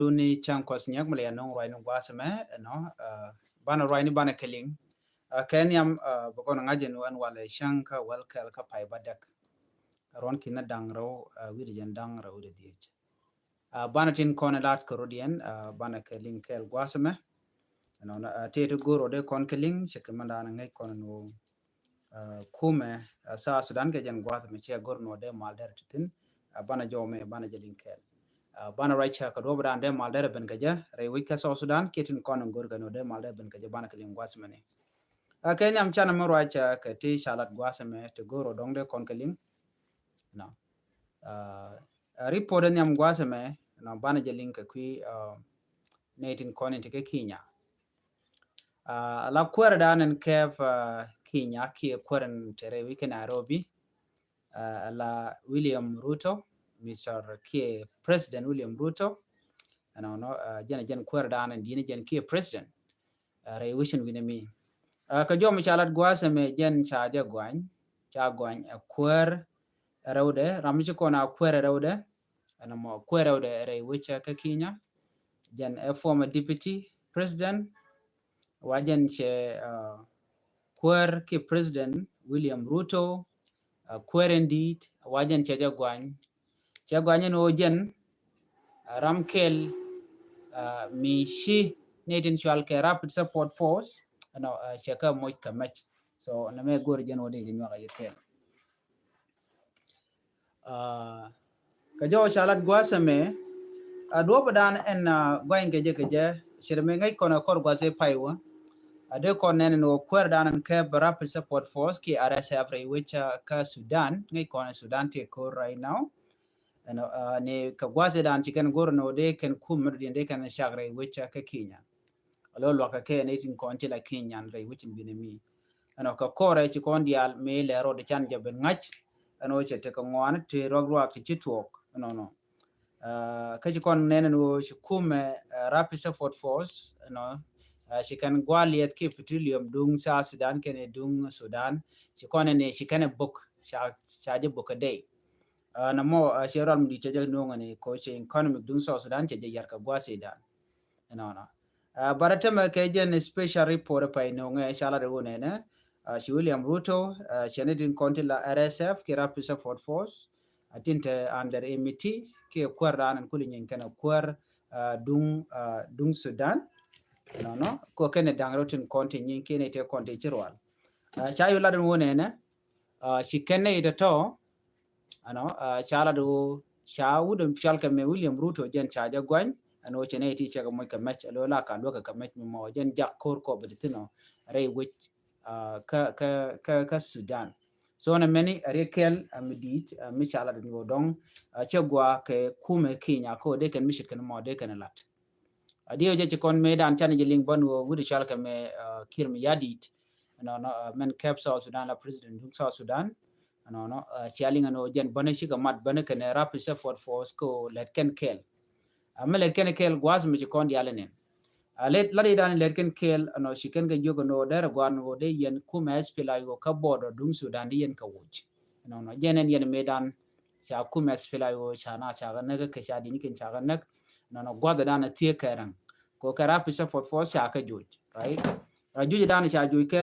Duni chang kwas nyak male no roi no wasame no bana roi ni bana keling kenyam bokon ngajen wan wala shanka wal kal ka pai badak ron kina dangro wiri jan dangra wiri diech bana tin kona lat korodian bana keling kel wasame no te to goro de kon keling shekmanda na ngai kon no kume sa Sudan ke jan wasame che gor no de malder tin bana jome bana jelin kel bana raicha ka do brande malder ben kaja re wika so Sudan ketin kon ngor gano de malder ben kaja bana keling wasmane kenyam chana mo raicha ka ti shalat wasame to goro dongde kon keling no report nyam wasame no bana jelin ka kwi netin kon ke kinya la kwera danen kev kinya ki kweren tere wiki Nairobi la William Ruto Mr. Kie President William Ruto no jen kwera danen dini jen Kie President re wishin winami ka jom chalat gwasame jen chaja gwany kwer raude ramji kona kwer raude ana mo kwer raude re wicha ka kinya jen a former deputy president wajen che kwer ki president William Ruto kwerendit wajen che gwany no jen ramkel mi netin chwal ke rapid support force no cheka moy kamach so na me gor jen wode jen waka yetel ka jo chalat gwasame do badan en gwain geje shirme ngai kona kor gwase paiwa ade kon nen no kwer danan ke rapid support force ki RSF re which ka Sudan ngai kona Sudan te ko right now and ne ka gwase dan chicken gor no de ken kumr de kan shagre which ka Kenya alo lo ka ke ne tin kon la Kenya re which bin mi ano ka kore chi kon dial me le ro de chan jaben ngach ano che te ka ngwan te rogwa ti chitwok no ka chi kon nen no kume rapid support force no she can gwaliet ki petroleum dung sa Sudan kene dung Sudan she kone ne she can book cha je book a day na mo she ram di che no ngani ko che economic dung sa Sudan che je yar ka gwase dan no baratama ke jen special report pa no nge shala de wona ne she William Ruto she ne din konti la RSF ki rapid support force atinte under MT ki kwar ran kulin kana kwar dung Sudan no ko kene dangrotin konti nyin kene te konti jirwal cha yu ladan wone ne shi kene ita to ano chala do cha wudum shalka me William Ruto jen chaja gwany ano chene ti chaga mo ka match lo la ka lo ka match mo jen jak kor ko beditino re which ka Sudan so na many rekel amidit mi chala do dong chagwa ke kume Kenya ko de kan mishikan mo de kan lat adio je kon medan chan jiling bon wo wudi shalka me kirmi yadit no men cap South Sudan la president dum South Sudan no chaling no jen bane shiga mat bane kan rapid support force ko let ken kel let ken kel gwaz mi kon dialenen let ladi dan let ken kel no shiken ga jogo no der gwan wo de yen kuma spila yo ka bodo dum Sudan di yen ka wuch no jenen yen medan cha kuma spila yo chana cha ga naga ka sha dini ken cha ga nak no gwada dan tie karan ko kara pisa for cha ka juj right juj dan cha juj ke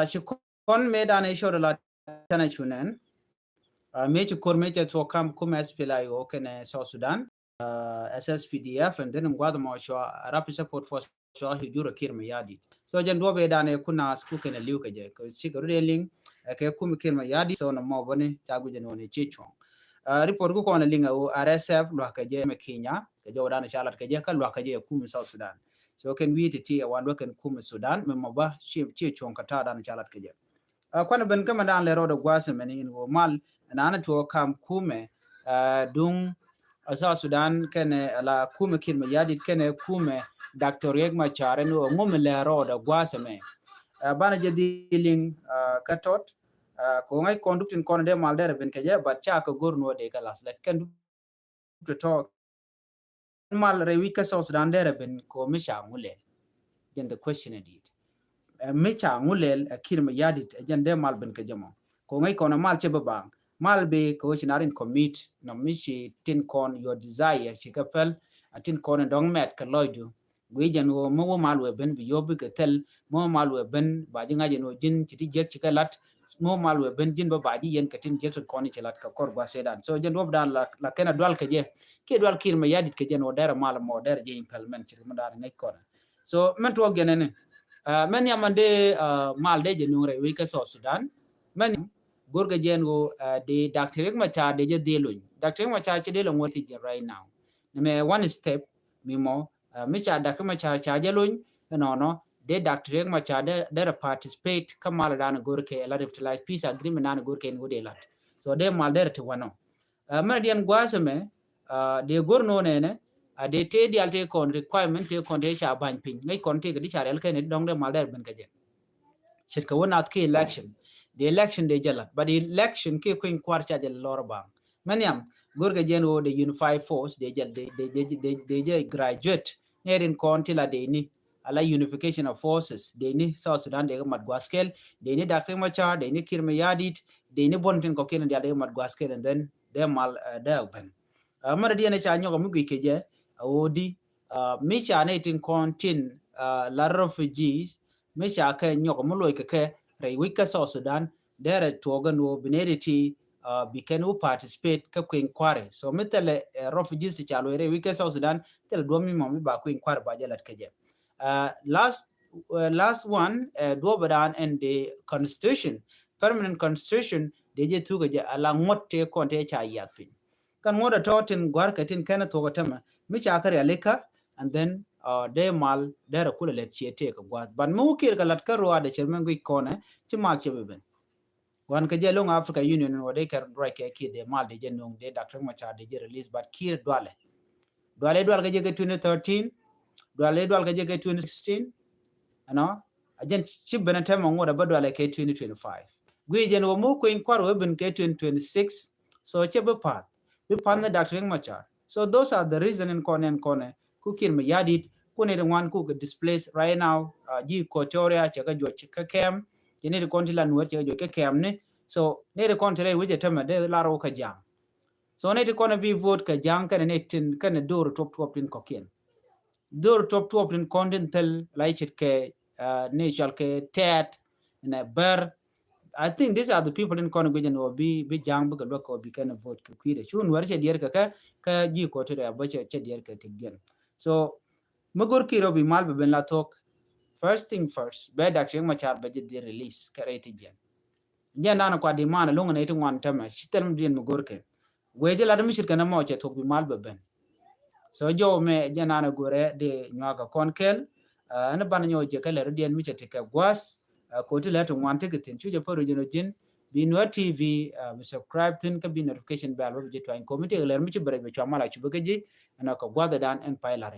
shi kon me dan e shodo la tana chunen me chi kor me to kam kuma spila yo ken South Sudan SSPDF and then gwada mo sho rapid support force sho hijura kirma yadi so jen dobe dan e kuna sku ken liu ke je ko shi garu ling ke kuma kirma yadi so no mo bone cha guje no ne chichong report ko kona linga o RSF lo ka je me Kenya ke jo dan shalat ke je ka lo ka je kuma South Sudan so ken wi ti wan lo ken kuma Sudan me mo ba chi chong ka ta dan shalat ke je kwana ben kama dan le rodo gwase men in go mal na to kam kume dung South Sudan ken la kume kin me yadi ken kume Dr. Yegma Chare no ngum le rodo gwase me bana je diling katot ko ngai conducting kon de mal der ben keje bat cha ko gorno de galas let ken to talk mal re wika South Sudan der ben ko mi sha ngule then the question it me cha ngulel kirma yadit jende mal ben ke jamo ko ngai kono mal che babang mal be ko chinarin commit no michi tin kon your desire chikapel atin kon dong met ka loidu gwejan wo mo mal we ben bi yobi ka tel mo mal we ben ba jinga je no jin chiti jek chikalat mo mal we ben jin ba baji yen katin jek kon chilat ka kor gwa sedan so jen wob dan la kena dwal ka je ke dwal kir ma yadit ke jen odera mal mo der je implement chik ma dar ngai kor so men to genene men yamande mal de je nure we ka so Sudan men gorga jen go de doctor ma cha de je delun doctor ma cha che de lo ngoti je right now me one step mi mo mi cha doctor ma cha je lun no de doctor ma cha de participate kamal dan gorke la revitalize peace agreement dan gorke ngode lat so de mal de to wano man dian gwasame de gorno ne de te di alte kon requirement te kon de sha ban pin ngai kon te di charel ken dong de mal de ben ka je shir ka wona ke election the election de jalat but the election ke ko in kwarcha de lorba maniam gorga jeno the unified force de jal de graduate nerin kontila de ni ala unification of forces de ni South Sudan de mat gwaskel de ni dakre macha de ni kirme yadit de ni bonten ko ken de mat gwaskel and then de mal de open mara di ne cha nyoga mugi keje odi mi cha ne tin kontin la refugees me cha ka nyoko muloy ke rai wika South Sudan dere toga no binarity bi ken u participate ka queen kware so metele refugees cha lo re wika South Sudan tel do mi mom ba queen kware ba jalat keje last one do badan and the constitution permanent constitution de je tuga je ala ngotte konte cha yapin kan ngoda totin gwar katin kana toga tama mi cha kare aleka and then de mal de ra kula let chiete ka gwa ban mu kir ka lat ka ro de chermen gui kone chi mal chebe ben wan ka je long Africa Union no de kar right ke ki de mal de je nong de Dr. Machar de je release but kir dwale ka je ke 2013 dwale ka je ke 2016 ano ajen chi ben tema ngoda ba dwale ke 2025 gui je no mu ko in kwaro ben ke 2026 so chebe pat bi pan the Dr. Machar so those are the reason in kone ku kir me yadit kune the one who get displaced right now ji Equatoria chaga jo chika kem jene de kontila nuer chaga jo ke kem ne so ne de kontre wije tema de laro ka jam so ne de kone vi vote ka jam kan ne tin kan door top tin kokien door top tin content tel laichit ke ne chal ke tet na ber I think these are the people in Congo or be jang bugal ko be kind of vote ku kwide chun war che dier ka ji Equatoria ba che dier ka tigien so magor kiro bi mal be ben la talk first thing first be da chen machar be di release kareti gen na kwa di mana lunga ne tungwan tama sitel mdien magor ke weje la demi shirka na mo che talk bi mal be ben so jo me na gore de nyaga konkel ana ban nyo je kala rodien mi che ka gwas ko ti la tungwan te gitin chuje poro jeno jin bi no tv subscribe tin ka bi notification bell wo je to in committee ler mi che bare be chamala chu be ji ana ko gwada dan en pailare